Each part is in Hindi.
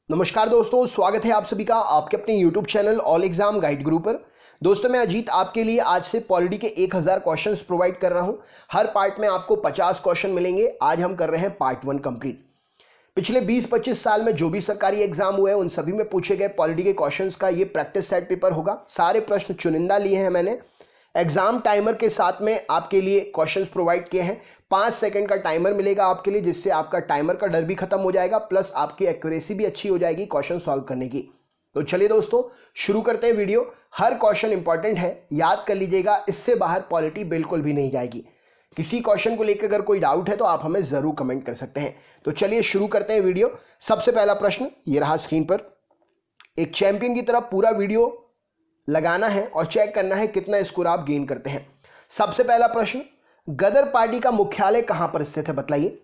नमस्कार दोस्तों, स्वागत है आप सभी का आपके अपने YouTube channel all exam guide गुरु पर। दोस्तों मैं अजीत आपके लिए आज से पॉलिटी के 1000 क्वेश्चंस प्रोवाइड कर रहा हूं। हर पार्ट में आपको 50 क्वेश्चन मिलेंगे। आज हम कर रहे हैं पार्ट 1 कंप्लीट। पिछले 20-25 साल में जो भी सरकारी एग्जाम हुए उन सभी में पूछे गए पॉलिटी के क्वेश्चंस का ये प्रैक्टिस सेट पेपर होगा। सारे प्रश्न चुनिंदा लिए हैं मैंने। एग्जाम टाइमर के साथ में आपके लिए क्वेश्चंस प्रोवाइड किए हैं। 5 सेकंड का टाइमर मिलेगा आपके लिए, जिससे आपका टाइमर का डर भी खत्म हो जाएगा, प्लस आपकी एक्यूरेसी भी अच्छी हो जाएगी क्वेश्चन सॉल्व करने की। तो चलिए दोस्तों शुरू करते हैं वीडियो। हर क्वेश्चन इंपॉर्टेंट है, याद कर लीजिएगा, इससे बाहर पॉलिटी बिल्कुल भी नहीं जाएगी। किसी क्वेश्चन को लेकर अगर कोई डाउट है तो आप हमें जरूर कमेंट कर सकते हैं। तो चलिए शुरू करते हैं वीडियो। सबसे पहला प्रश्न ये रहा स्क्रीन पर। एक चैंपियन की तरह पूरा वीडियो लगाना है और चेक करना है कितना स्कोर आप गेन करते हैं। सबसे पहला प्रश्न, गदर पार्टी का मुख्यालय कहां पर स्थित है बताइए।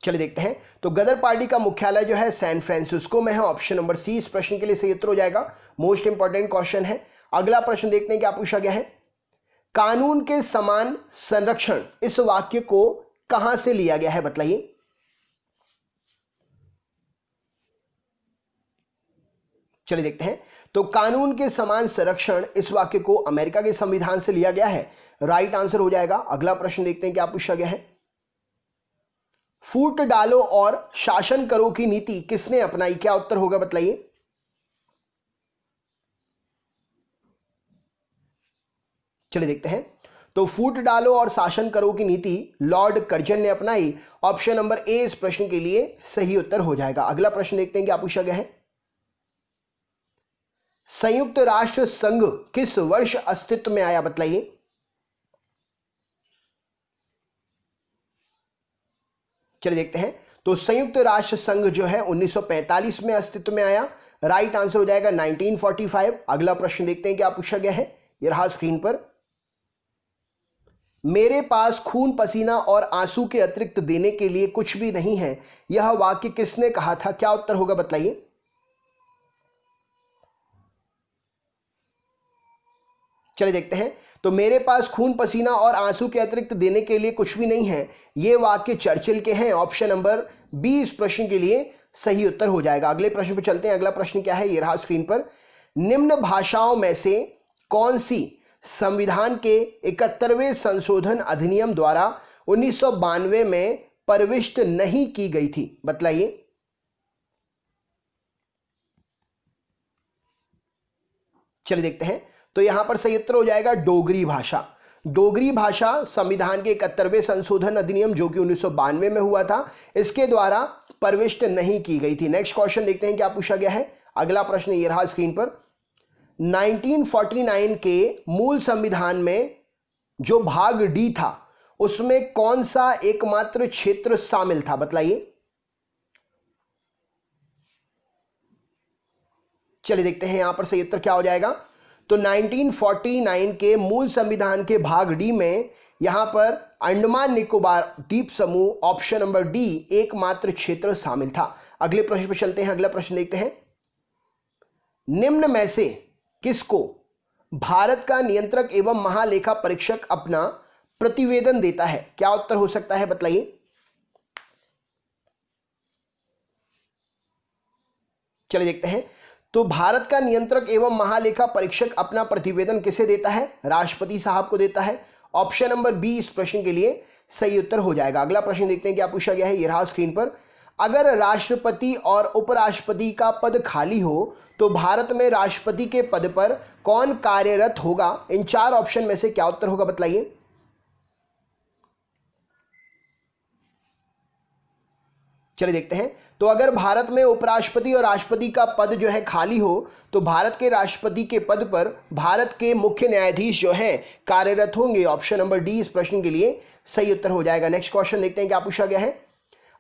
चलिए देखते हैं। तो गदर पार्टी का मुख्यालय जो है सैन फ्रांसिस्को में है। ऑप्शन नंबर सी इस प्रश्न के लिए सही उत्तर हो जाएगा। मोस्ट इंपॉर्टेंट क्वेश्चन है। अगला प्रश्न देखते हैं क्या पूछा गया है। कानून के समान संरक्षण इस वाक्य को कहां से लिया गया है बताइए। चलिए देखते हैं। तो कानून के समान संरक्षण इस वाक्य को अमेरिका के संविधान से लिया गया है। राइट आंसर हो जाएगा। अगला प्रश्न देखते हैं क्या पूछा गया है। फूट डालो और शासन करो की नीति किसने अपनाई, क्या उत्तर होगा बताइए। चलिए देखते हैं। तो फूट डालो और शासन करो की नीति लॉर्ड कर्जन ने अपनाई। ऑप्शन नंबर ए इस प्रश्न के लिए सही उत्तर हो जाएगा। अगला प्रश्न देखते हैं क्या पूछा गया है। संयुक्त राष्ट्र संघ किस वर्ष अस्तित्व में आया बताइए। चलिए देखते हैं। तो संयुक्त राष्ट्र संघ जो है 1945 में अस्तित्व में आया। राइट आंसर हो जाएगा 1945। अगला प्रश्न देखते हैं क्या पूछा गया है। यह रहा स्क्रीन पर। मेरे पास खून पसीना और आंसू के अतिरिक्त देने के लिए कुछ भी नहीं है, यह वाक्य किसने कहा था, क्या उत्तर होगा बताइए। चलिए देखते हैं। तो मेरे पास खून पसीना और आंसू के अतिरिक्त देने के लिए कुछ भी नहीं है, यह वाक्य चर्चिल के हैं। ऑप्शन नंबर बी इस प्रश्न के लिए सही उत्तर हो जाएगा। अगले प्रश्न पर चलते हैं। अगला प्रश्न क्या है, यह रहा स्क्रीन पर। निम्न भाषाओं में से कौन सी संविधान के 71वें संशोधन अधिनियम द्वारा 1992 में प्रविष्ट नहीं की गई थी बतलाइए। चलिए देखते हैं। तो यहां पर सही उत्तर हो जाएगा डोगरी भाषा। डोगरी भाषा संविधान के 71वें संशोधन अधिनियम जो कि 1992 में हुआ था, इसके द्वारा प्रविष्ट नहीं की गई थी। नेक्स्ट क्वेश्चन देखते हैं क्या पूछा गया है। अगला प्रश्न ये रहा स्क्रीन पर। 1949 के मूल संविधान में जो भाग डी था उसमें कौन सा एकमात्र क्षेत्र शामिल था बतलाइए। चलिए देखते हैं यहां पर सही उत्तर क्या हो जाएगा। तो 1949 के मूल संविधान के भाग डी में यहां पर अंडमान निकोबार द्वीप समूह ऑप्शन नंबर डी एकमात्र क्षेत्र शामिल था। अगले प्रश्न पर चलते हैं। अगला प्रश्न देखते हैं। निम्न में से किसको भारत का नियंत्रक एवं महालेखा परीक्षक अपना प्रतिवेदन देता है, क्या उत्तर हो सकता है बतलाइए। चलिए देखते हैं। तो भारत का नियंत्रक एवं महालेखा परीक्षक अपना प्रतिवेदन किसे देता है, राष्ट्रपति साहब को देता है। ऑप्शन नंबर बी इस प्रश्न के लिए सही उत्तर हो जाएगा। अगला प्रश्न देखते हैं क्या पूछा गया है। यह रहा स्क्रीन पर। अगर राष्ट्रपति और उपराष्ट्रपति का पद खाली हो तो भारत में राष्ट्रपति के पद पर कौन कार्यरत होगा, इन चार ऑप्शन में से क्या उत्तर होगा बतलाइए। चलिए देखते हैं। तो अगर भारत में उपराष्ट्रपति और राष्ट्रपति का पद जो है खाली हो तो भारत के राष्ट्रपति के पद पर भारत के मुख्य न्यायाधीश जो है कार्यरत होंगे। ऑप्शन नंबर डी इस प्रश्न के लिए सही उत्तर हो जाएगा। नेक्स्ट क्वेश्चन देखते हैं क्या पूछा गया है।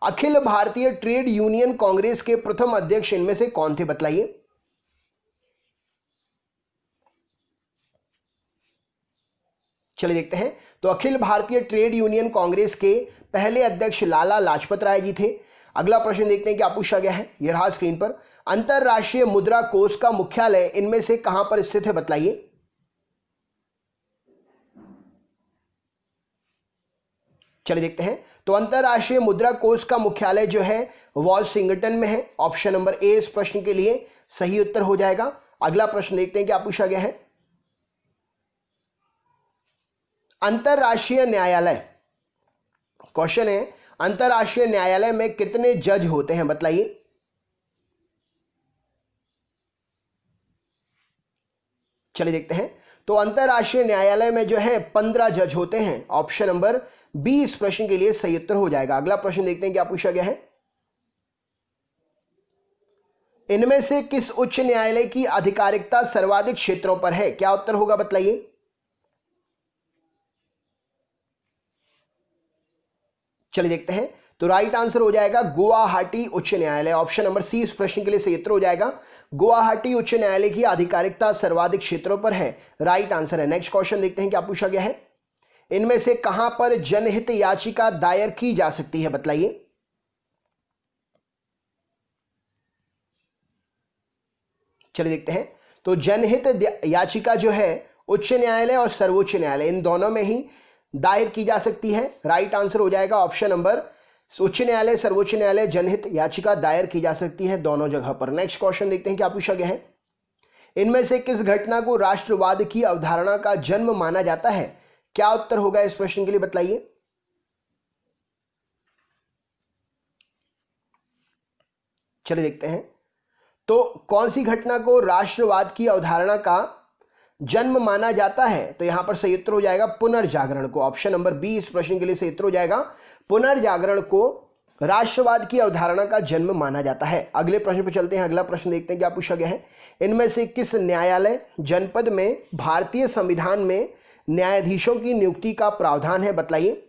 अखिल भारतीय ट्रेड यूनियन कांग्रेस के प्रथम अध्यक्ष इनमें से कौन थे बतलाइए। चलिए देखते हैं। तो अखिल भारतीय ट्रेड यूनियन कांग्रेस के पहले अध्यक्ष लाला लाजपत राय जी थे। अगला प्रश्न देखते हैं क्या पूछा गया है। यह रहा स्क्रीन पर। अंतरराष्ट्रीय मुद्रा कोष का मुख्यालय इनमें से कहां पर स्थित है बताइए। चलिए देखते हैं। तो अंतरराष्ट्रीय मुद्रा कोष का मुख्यालय जो है वाशिंगटन में है। ऑप्शन नंबर ए इस प्रश्न के लिए सही उत्तर हो जाएगा। अगला प्रश्न देखते हैं क्या पूछा गया है। अंतरराष्ट्रीय न्यायालय, क्वेश्चन है अंतरराष्ट्रीय न्यायालय में कितने जज होते हैं बताइए। चलिए देखते हैं। तो अंतरराष्ट्रीय न्यायालय में जो है 15 जज होते हैं। ऑप्शन नंबर बी इस प्रश्न के लिए सही उत्तर हो जाएगा। अगला प्रश्न देखते हैं क्या पूछा गया है। इनमें से किस उच्च न्यायालय की आधिकारिकता सर्वाधिक क्षेत्रों पर है? क्या उत्तर होगा बताइए। चलिए देखते हैं। तो राइट आंसर हो जाएगा गुवाहाटी उच्च न्यायालय। ऑप्शन नंबर सी इस प्रश्न के लिए सही उत्तर हो जाएगा। गुवाहाटी उच्च न्यायालय की आधिकारिकता सर्वाधिक क्षेत्रों पर है, राइट आंसर है। नेक्स्ट क्वेश्चन देखते हैं क्या पूछा गया है। इनमें से कहां पर जनहित याचिका दायर की जा सकती है बताइए। चलिए देखते हैं। तो जनहित याचिका जो है उच्च न्यायालय और सर्वोच्च न्यायालय इन दोनों में ही दायर की जा सकती है, राइट आंसर हो जाएगा ऑप्शन नंबर उच्च न्यायालय सर्वोच्च न्यायालय जनहित याचिका दायर की जा सकती है दोनों जगह पर। नेक्स्ट क्वेश्चन देखते हैं क्या पूछा गया है। इनमें से किस घटना को राष्ट्रवाद की अवधारणा का जन्म माना जाता है? क्या उत्तर होगा इस प्रश्न के लिए बताइए। चलिए देखते हैं। तो कौन सी घटना को राष्ट्रवाद की अवधारणा का जन्म माना जाता है? तो यहां पर सही उत्तर हो जाएगा पुनर्जागरण को। ऑप्शन नंबर बी इस प्रश्न के लिए सही उत्तर हो जाएगा। पुनर्जागरण को राष्ट्रवाद की अवधारणा का जन्म माना जाता है। अगले प्रश्न पर चलते हैं। अगला प्रश्न देखते हैं क्या पूछा गया है। इनमें से किस न्यायालय जनपद में भारतीय संविधान में न्यायाधीशों की नियुक्ति का प्रावधान है बताइए।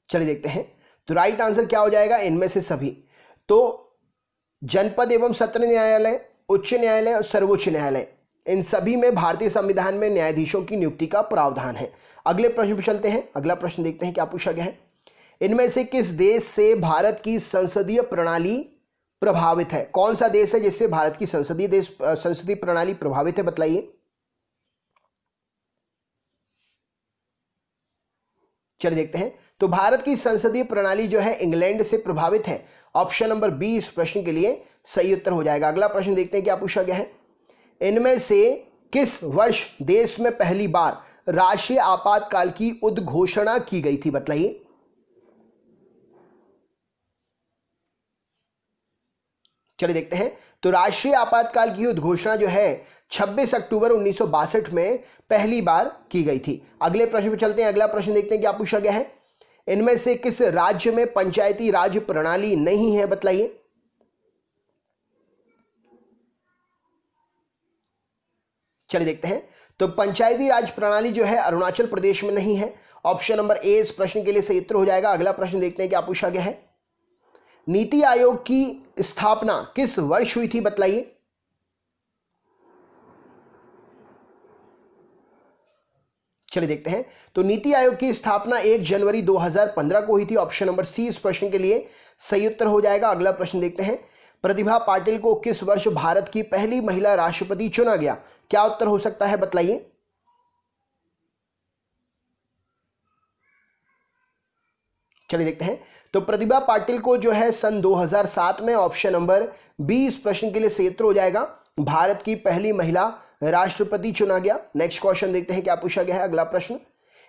चलिए देखते हैं। तो राइट आंसर क्या हो जाएगा, इनमें से सभी। तो जनपद एवं सत्र न्यायालय, उच्च न्यायालय और सर्वोच्च न्यायालय इन सभी में भारतीय संविधान में न्यायाधीशों की नियुक्ति का प्रावधान है। अगले प्रश्न पर चलते हैं। अगला प्रश्न देखते हैं क्या पूछा गया है। इनमें से किस देश से भारत की संसदीय प्रणाली प्रभावित है? कौन सा देश है जिससे भारत की संसदीय प्रणाली प्रभावित है बताइए। चलिए देखते हैं। तो भारत की संसदीय प्रणाली जो है इंग्लैंड से प्रभावित है। ऑप्शन नंबर बी इस प्रश्न के लिए सही उत्तर हो जाएगा। अगला प्रश्न देखते हैं क्या पूछा गया है। इनमें से किस वर्ष देश में पहली बार राष्ट्रीय आपातकाल की उद्घोषणा की गई थी बताइए। चलिए देखते हैं। तो राष्ट्रीय आपातकाल की उद्घोषणा जो है 26 अक्टूबर 1962 में पहली बार की गई थी। अगले प्रश्न पर चलते हैं। अगला प्रश्न देखते हैं क्या पूछा गया है। इनमें से किस राज्य में पंचायती राज प्रणाली नहीं है बताइए। चलिए देखते हैं। तो पंचायती राज प्रणाली जो है अरुणाचल प्रदेश में नहीं है। ऑप्शन नंबर ए इस प्रश्न के लिए सही उत्तर हो जाएगा। अगला प्रश्न देखते हैं क्या पूछा गया है। नीति आयोग की स्थापना किस वर्ष हुई थी बताइए। चलिए देखते हैं। तो नीति आयोग की स्थापना 1 जनवरी 2015 को हुई थी। ऑप्शन नंबर सी इस प्रश्न के लिए सही उत्तर हो जाएगा। अगला प्रश्न देखते हैं। प्रतिभा पाटिल को किस वर्ष भारत की पहली महिला राष्ट्रपति चुना गया? क्या उत्तर हो सकता है बताइए। चलिए देखते हैं। तो प्रतिभा पाटिल को जो है सन 2007 में, ऑप्शन नंबर बी इस प्रश्न के लिए सही उत्तर हो जाएगा, भारत की पहली महिला राष्ट्रपति चुना गया। नेक्स्ट क्वेश्चन देखते हैं क्या पूछा गया है। अगला प्रश्न,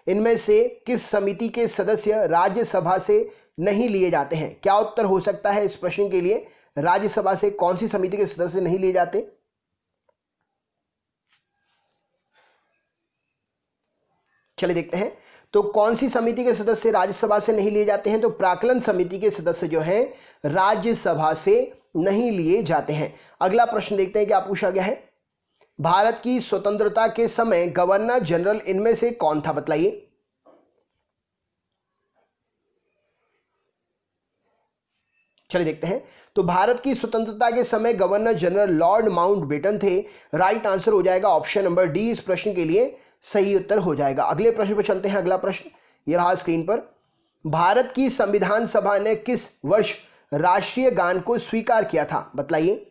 इनमें से किस समिति के सदस्य राज्यसभा से नहीं लिए जाते हैं? क्या उत्तर हो सकता है इस प्रश्न के लिए। राज्यसभा से कौन सी समिति के सदस्य नहीं लिए जाते? चलिए देखते हैं। तो कौन सी समिति के सदस्य राज्यसभा से नहीं लिए जाते हैं? तो प्राक्कलन समिति के सदस्य जो हैं राज्यसभा से नहीं लिए जाते हैं। अगला प्रश्न देखते हैं क्या पूछा गया है। भारत की स्वतंत्रता के समय गवर्नर जनरल इनमें से कौन था बताइए। चलिए देखते हैं। तो भारत की स्वतंत्रता के समय गवर्नर जनरल लॉर्ड माउंटबेटन थे। राइट आंसर हो जाएगा ऑप्शन नंबर डी इस प्रश्न के लिए सही उत्तर हो जाएगा। अगले प्रश्न पर चलते हैं। अगला प्रश्न ये रहा स्क्रीन पर। भारत की संविधान सभा ने किस वर्ष राष्ट्रीय गान को स्वीकार किया था बताइए।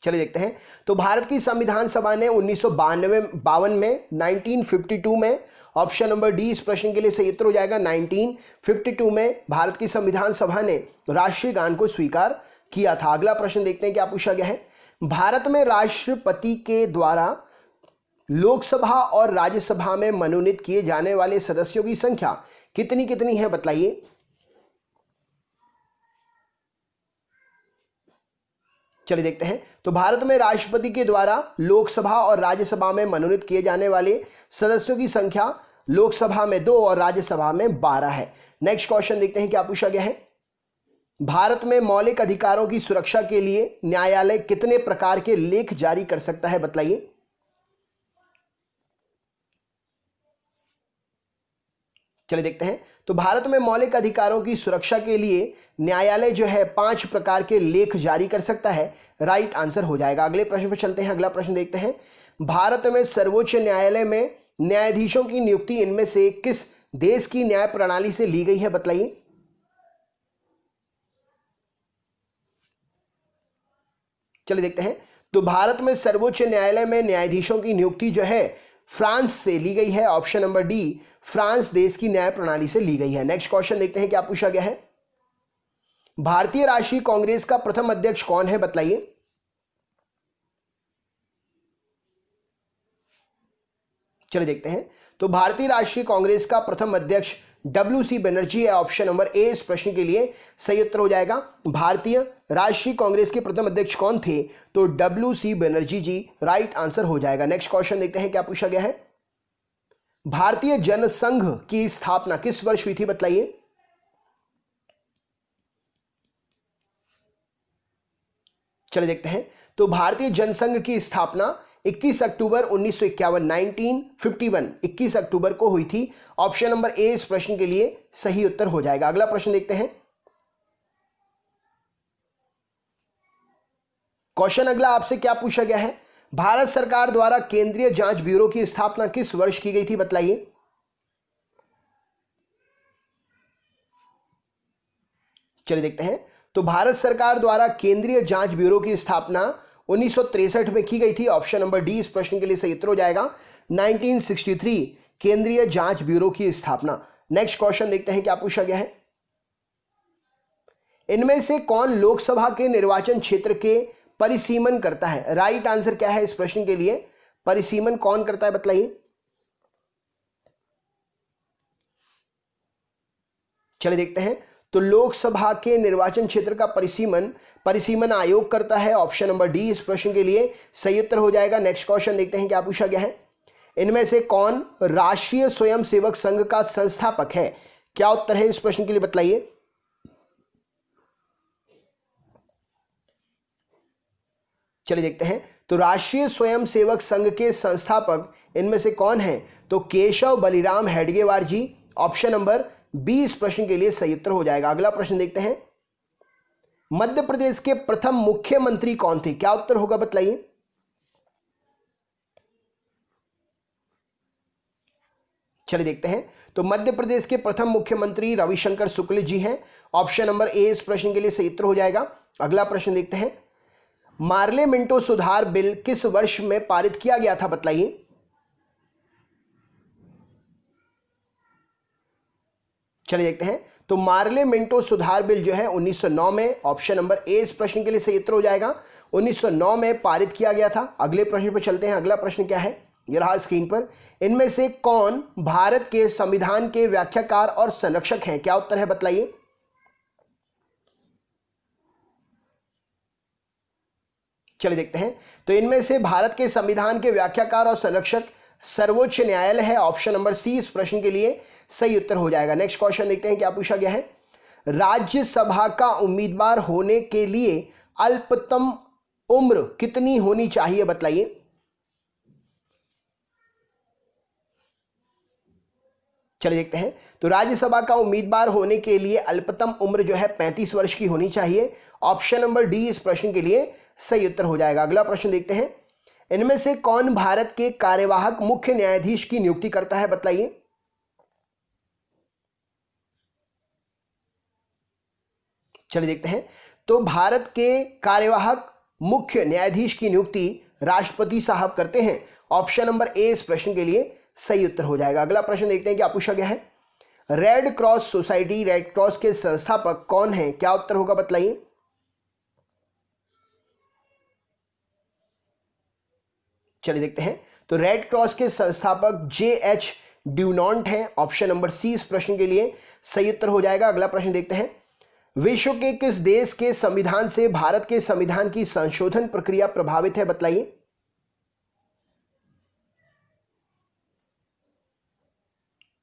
चलिए देखते हैं। तो भारत की संविधान सभा ने 1952 में 1952 में, ऑप्शन नंबर डी इस प्रश्न के लिए सही उत्तर हो जाएगा। 1952 में भारत की संविधान सभा ने राष्ट्रीय गान को स्वीकार किया था। अगला प्रश्न देखते हैं क्या पूछा गया है। भारत में राष्ट्रपति के द्वारा लोकसभा और राज्यसभा में मनोनीत किए जाने वाले सदस्यों की संख्या कितनी कितनी है बताइए। चलिए देखते हैं। तो भारत में राष्ट्रपति के द्वारा लोकसभा और राज्यसभा में मनोनीत किए जाने वाले सदस्यों की संख्या लोकसभा में 2 और राज्यसभा में 12 है। नेक्स्ट क्वेश्चन देखते हैं क्या पूछा गया है। भारत में मौलिक अधिकारों की सुरक्षा के लिए न्यायालय कितने प्रकार के लेख जारी कर सकता है बताइए। चलिए देखते हैं। तो भारत में मौलिक अधिकारों की सुरक्षा के लिए न्यायालय जो है 5 प्रकार के लेख जारी कर सकता है। राइट आंसर हो जाएगा। अगले प्रश्न पर चलते हैं। अगला प्रश्न देखते हैं। भारत में सर्वोच्च न्यायालय में न्यायाधीशों की नियुक्ति इनमें से किस देश की न्याय प्रणाली से ली गई है बताइए। चलिए देखते हैं। तो भारत में सर्वोच्च न्यायालय में न्यायाधीशों की नियुक्ति जो है फ्रांस से ली गई है। ऑप्शन नंबर डी फ्रांस देश की न्याय प्रणाली से ली गई है। नेक्स्ट क्वेश्चन देखते हैं क्या पूछा गया है। भारतीय राष्ट्रीय कांग्रेस का प्रथम अध्यक्ष कौन है बताइए। चलिए देखते हैं। तो भारतीय राष्ट्रीय कांग्रेस का प्रथम अध्यक्ष WC बनर्जी है। ऑप्शन नंबर ए इस प्रश्न के लिए सही उत्तर हो जाएगा। भारतीय राष्ट्रीय कांग्रेस के प्रथम अध्यक्ष कौन थे? तो WC बनर्जी जी राइट आंसर हो जाएगा। नेक्स्ट क्वेश्चन देखते हैं क्या पूछा गया है। भारतीय जनसंघ की स्थापना किस वर्ष हुई थी बताइए। चलिए देखते हैं। तो भारतीय जनसंघ की स्थापना 21 अक्टूबर 1951 21 अक्टूबर को हुई थी। ऑप्शन नंबर ए इस प्रश्न के लिए सही उत्तर हो जाएगा। अगला प्रश्न देखते हैं। क्वेश्चन अगला आपसे क्या पूछा गया है। भारत सरकार द्वारा केंद्रीय जांच ब्यूरो की स्थापना किस वर्ष की गई थी बताइए। चलिए देखते हैं। तो भारत सरकार द्वारा केंद्रीय जांच ब्यूरो की स्थापना 1963 में की गई थी। ऑप्शन नंबर डी इस प्रश्न के लिए सही उत्तर हो जाएगा। 1963 केंद्रीय जांच ब्यूरो की स्थापना। नेक्स्ट क्वेश्चन देखते हैं क्या पूछा गया है। इनमें से कौन लोकसभा के निर्वाचन क्षेत्र के परिसीमन करता है। राइट आंसर क्या है इस प्रश्न के लिए। परिसीमन कौन करता है बताइए। चलिए देखते हैं। तो लोकसभा के निर्वाचन क्षेत्र का परिसीमन आयोग करता है। ऑप्शन नंबर डी इस प्रश्न के लिए सही उत्तर हो जाएगा। नेक्स्ट क्वेश्चन देखते हैं क्या पूछा गया है। इनमें से कौन राष्ट्रीय स्वयंसेवक संघ का संस्थापक है। क्या उत्तर है इस प्रश्न के लिए बताइए। चलिए देखते हैं। तो राष्ट्रीय स्वयंसेवक संघ के संस्थापक इनमें से कौन है। तो केशव बलिराम हेडगेवार जी। ऑप्शन नंबर बी इस प्रश्न के लिए सही उत्तर हो जाएगा। अगला प्रश्न देखते हैं। मध्य प्रदेश के प्रथम मुख्यमंत्री कौन थे। क्या उत्तर होगा बताइए। चलिए देखते हैं। तो मध्य प्रदेश के प्रथम मुख्यमंत्री रविशंकर शुक्ल जी हैं। ऑप्शन नंबर ए इस प्रश्न के लिए सही उत्तर हो जाएगा। अगला प्रश्न देखते हैं। मार्ले मिंटो सुधार बिल किस वर्ष में पारित किया गया था बताइए। चलिए देखते हैं। तो मार्ले मिंटो सुधार बिल जो है 1909 में, ऑप्शन नंबर ए इस प्रश्न के लिए सही उत्तर हो जाएगा, 1909 में पारित किया गया था। अगले प्रश्न पर चलते हैं। अगला प्रश्न क्या है, ये रहा स्क्रीन पर। इनमें से कौन भारत के संविधान के व्याख्याकार और संरक्षक हैं। क्या उत्तर है बताइए। चलिए देखते हैं। तो इनमें से भारत के संविधान के व्याख्याकार और संरक्षक सर्वोच्च न्यायालय है। ऑप्शन नंबर सी इस प्रश्न के लिए सही उत्तर हो जाएगा। नेक्स्ट क्वेश्चन देखते हैं क्या पूछा गया है। राज्यसभा का उम्मीदवार होने के लिए अल्पतम उम्र कितनी होनी चाहिए बताइए। चलिए देखते हैं। तो राज्यसभा का उम्मीदवार होने के लिए अल्पतम उम्र जो है 35 वर्ष की होनी चाहिए। ऑप्शन नंबर डी इस प्रश्न के लिए सही उत्तर हो जाएगा। अगला प्रश्न देखते हैं। इनमें से कौन भारत के कार्यवाहक मुख्य न्यायाधीश की नियुक्ति करता है बताइए। चलिए देखते हैं। तो भारत के कार्यवाहक मुख्य न्यायाधीश की नियुक्ति राष्ट्रपति साहब करते हैं? ऑप्शन नंबर ए इस प्रश्न के लिए सही उत्तर हो जाएगा। अगला प्रश्न देखते हैं क्या पूछा गया है। Red cross society, red cross के संस्थापक कौन हैं? क्या उत्तर होगा बतलाइए। चलिए देखते हैं। तो रेड क्रॉस के संस्थापक J.H. ड्यूनॉन्ट हैं। ऑप्शन नंबर सी इस प्रश्न के लिए सही उत्तर हो जाएगा। अगला प्रश्न देखते हैं। विश्व के किस देश के संविधान से भारत के संविधान की संशोधन प्रक्रिया प्रभावित है? बतलाइए।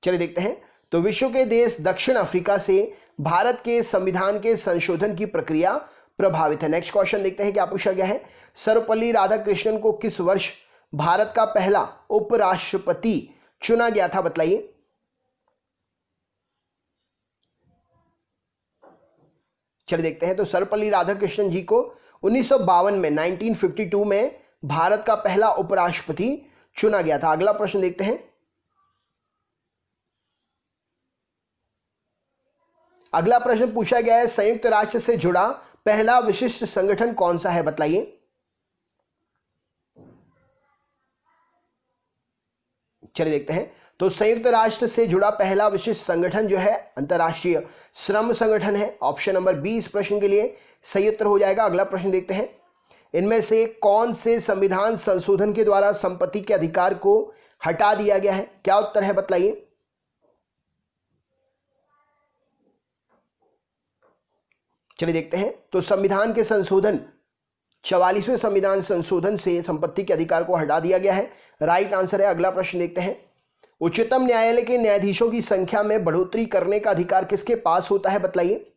चलिए देखते हैं। तो विश्व के देश दक्षिण अफ्रीका से भारत के संविधान के संशोधन की प्रक्रिया प्रभावित है। नेक्स्ट क्वेश्चन देखते हैं क्या पूछा गया है। सर्वपल्ली राधाकृष्णन को किस वर्ष भारत का पहला उपराष्ट्रपति चुना गया था? बतलाइए। चलिए देखते हैं। तो सर्वपल्ली राधाकृष्णन जी को 1952 में 1952 में भारत का पहला उपराष्ट्रपति चुना गया था। अगला प्रश्न देखते हैं। अगला प्रश्न पूछा गया है संयुक्त राष्ट्र से जुड़ा पहला विशिष्ट संगठन कौन सा है? बतलाइए। चलिए देखते हैं। तो संयुक्त राष्ट्र से जुड़ा पहला विशिष्ट संगठन जो है अंतर्राष्ट्रीय श्रम संगठन है। ऑप्शन नंबर बी इस प्रश्न के लिए सही उत्तर हो जाएगा। अगला प्रश्न देखते हैं। इनमें से कौन से संविधान संशोधन के द्वारा संपत्ति के अधिकार को हटा दिया गया है? क्या उत्तर है बतलाइए। चलिए देखते हैं। तो संविधान के संशोधन 44वें संविधान संशोधन से संपत्ति के अधिकार को हटा दिया गया है। राइट आंसर है। अगला प्रश्न देखते हैं। उच्चतम न्यायालय के न्यायाधीशों की संख्या में बढ़ोतरी करने का अधिकार किसके पास होता है? बतलाइए।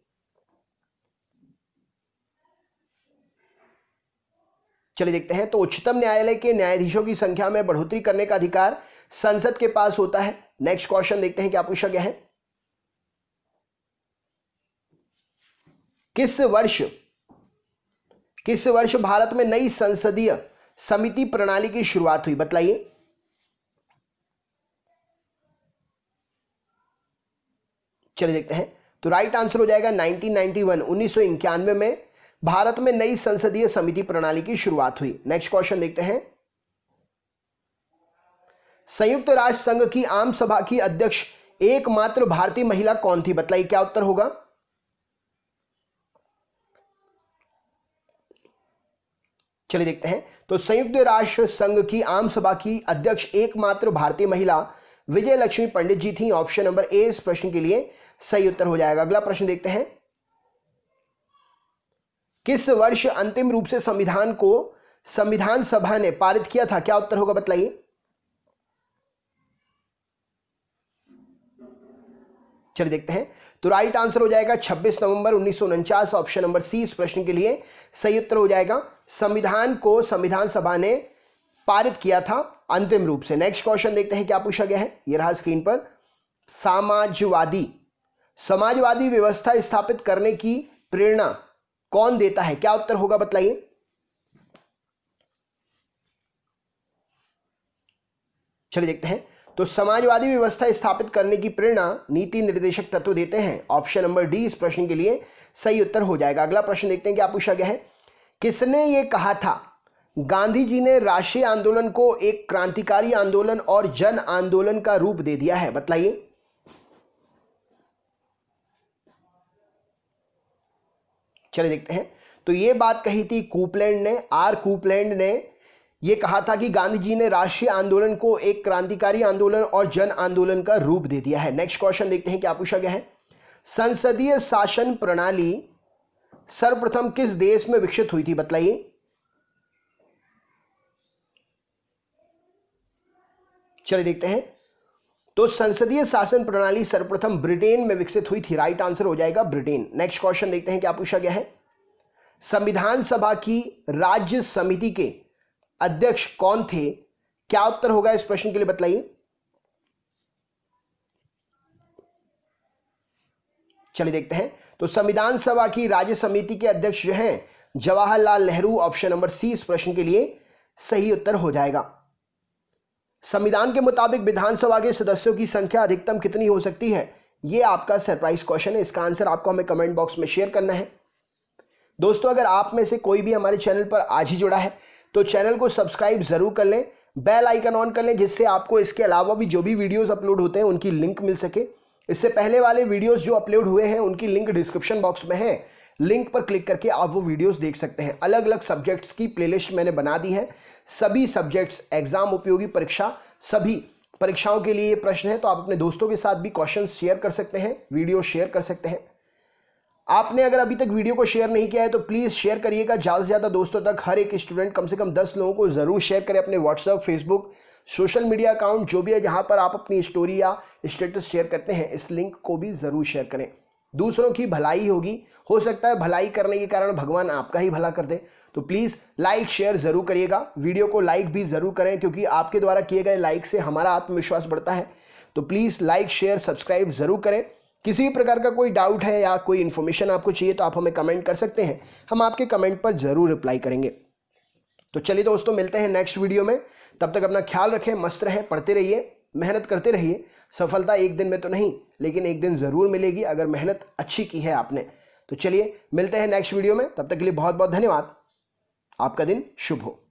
चलिए देखते हैं। तो उच्चतम न्यायालय के न्यायाधीशों की संख्या में बढ़ोतरी करने का अधिकार संसद के पास होता है। नेक्स्ट क्वेश्चन देखते हैं क्या पूछा गया है। किस वर्ष भारत में नई संसदीय समिति प्रणाली की शुरुआत हुई? बतलाइए। चलिए देखते हैं। तो राइट आंसर हो जाएगा 1991 1991 में भारत में नई संसदीय समिति प्रणाली की शुरुआत हुई। नेक्स्ट क्वेश्चन देखते हैं। संयुक्त राष्ट्र संघ की आम सभा की अध्यक्ष एकमात्र भारतीय महिला कौन थी? बतलाइए क्या उत्तर होगा। चलिए देखते हैं। तो संयुक्त राष्ट्र संघ की आम सभा की अध्यक्ष एकमात्र भारतीय महिला विजय लक्ष्मी पंडित जी थी। ऑप्शन नंबर ए इस प्रश्न के लिए सही उत्तर हो जाएगा। अगला प्रश्न देखते हैं। किस वर्ष अंतिम रूप से संविधान को संविधान सभा ने पारित किया था? क्या उत्तर होगा बतलाइए। चलिए देखते हैं। तो राइट आंसर हो जाएगा 26 नवंबर 1949। ऑप्शन नंबर सी इस प्रश्न के लिए सही उत्तर हो जाएगा। संविधान को संविधान सभा ने पारित किया था अंतिम रूप से। नेक्स्ट क्वेश्चन देखते हैं क्या पूछा गया है। यह रहा स्क्रीन पर। समाजवादी व्यवस्था स्थापित करने की प्रेरणा कौन देता है? क्या उत्तर होगा बतलाइए। चलिए देखते हैं। तो समाजवादी व्यवस्था स्थापित करने की प्रेरणा नीति निर्देशक तत्व देते हैं। ऑप्शन नंबर डी इस प्रश्न के लिए सही उत्तर हो जाएगा। अगला प्रश्न देखते हैं क्या पूछा गया है। किसने ये कहा था गांधी जी ने राष्ट्रीय आंदोलन को एक क्रांतिकारी आंदोलन और जन आंदोलन का रूप दे दिया है? बतलाइए। चलिए देखते हैं। तो ये बात कही थी कूपलैंड ने, आर कूपलैंड ने यह कहा था कि गांधी जी ने राष्ट्रीय आंदोलन को एक क्रांतिकारी आंदोलन और जन आंदोलन का रूप दे दिया है। नेक्स्ट क्वेश्चन देखते हैं क्या पूछा गया है। संसदीय शासन प्रणाली सर्वप्रथम किस देश में विकसित हुई थी? बतलाइए। चलिए देखते हैं। तो संसदीय शासन प्रणाली सर्वप्रथम ब्रिटेन में विकसित हुई थी। राइट आंसर हो जाएगा ब्रिटेन। नेक्स्ट क्वेश्चन देखते हैं क्या पूछा गया है। संविधान सभा की राज्य समिति के अध्यक्ष कौन थे? क्या उत्तर होगा इस प्रश्न के लिए बतलाइए। चलिए देखते हैं। तो संविधान सभा की राज्य समिति के अध्यक्ष जो हैं Jawaharlal Nehru. Option number C इस प्रश्न के लिए सही उत्तर हो जाएगा। संविधान के मुताबिक विधानसभा के सदस्यों की संख्या अधिकतम कितनी हो सकती है? यह आपका सरप्राइज क्वेश्चन है। इसका आंसर आपको हमें कमेंट बॉक्स में शेयर करना है। दोस्तों अगर आप में से कोई भी हमारे चैनल पर आज ही जुड़ा है तो चैनल को सब्सक्राइब जरूर कर लें, बेल आइकन ऑन कर लें, जिससे आपको इसके अलावा भी जो भी वीडियोस अपलोड होते हैं उनकी लिंक मिल सके। इससे पहले वाले वीडियोस जो अपलोड हुए हैं उनकी लिंक डिस्क्रिप्शन बॉक्स में है, लिंक पर क्लिक करके आप वो वीडियोस देख सकते हैं। अलग अलग सब्जेक्ट्स की प्लेलिस्ट मैंने बना दी है, सभी सब्जेक्ट्स एग्जाम उपयोगी परीक्षा सभी परीक्षाओं के लिए ये प्रश्न है, तो आप अपने दोस्तों के साथ भी क्वेश्चन शेयर कर सकते हैं, वीडियो शेयर कर सकते हैं। आपने अगर अभी तक वीडियो को शेयर नहीं किया है तो प्लीज़ शेयर करिएगा ज़्यादा से ज़्यादा दोस्तों तक। हर एक स्टूडेंट कम से कम 10 लोगों को ज़रूर शेयर करें अपने WhatsApp, Facebook, social media account जो भी है जहां पर आप अपनी स्टोरी या स्टेटस शेयर करते हैं, इस लिंक को भी ज़रूर शेयर करें। दूसरों की भलाई होगी, हो सकता है भलाई करने के कारण भगवान आपका ही भला कर दे। तो प्लीज़ लाइक शेयर ज़रूर करिएगा, वीडियो को लाइक भी ज़रूर करें क्योंकि आपके द्वारा किए गए लाइक से हमारा आत्मविश्वास बढ़ता है। तो प्लीज़ लाइक शेयर सब्सक्राइब ज़रूर करें। किसी भी प्रकार का कोई डाउट है या कोई इन्फॉर्मेशन आपको चाहिए तो आप हमें कमेंट कर सकते हैं, हम आपके कमेंट पर ज़रूर रिप्लाई करेंगे। तो चलिए दोस्तों, मिलते हैं नेक्स्ट वीडियो में। तब तक अपना ख्याल रखें, मस्त रहें, पढ़ते रहिए, मेहनत करते रहिए। सफलता एक दिन में तो नहीं, लेकिन एक दिन ज़रूर मिलेगी अगर मेहनत अच्छी की है आपने। तो चलिए मिलते हैं नेक्स्ट वीडियो में, तब तक के लिए बहुत बहुत धन्यवाद। आपका दिन शुभ हो।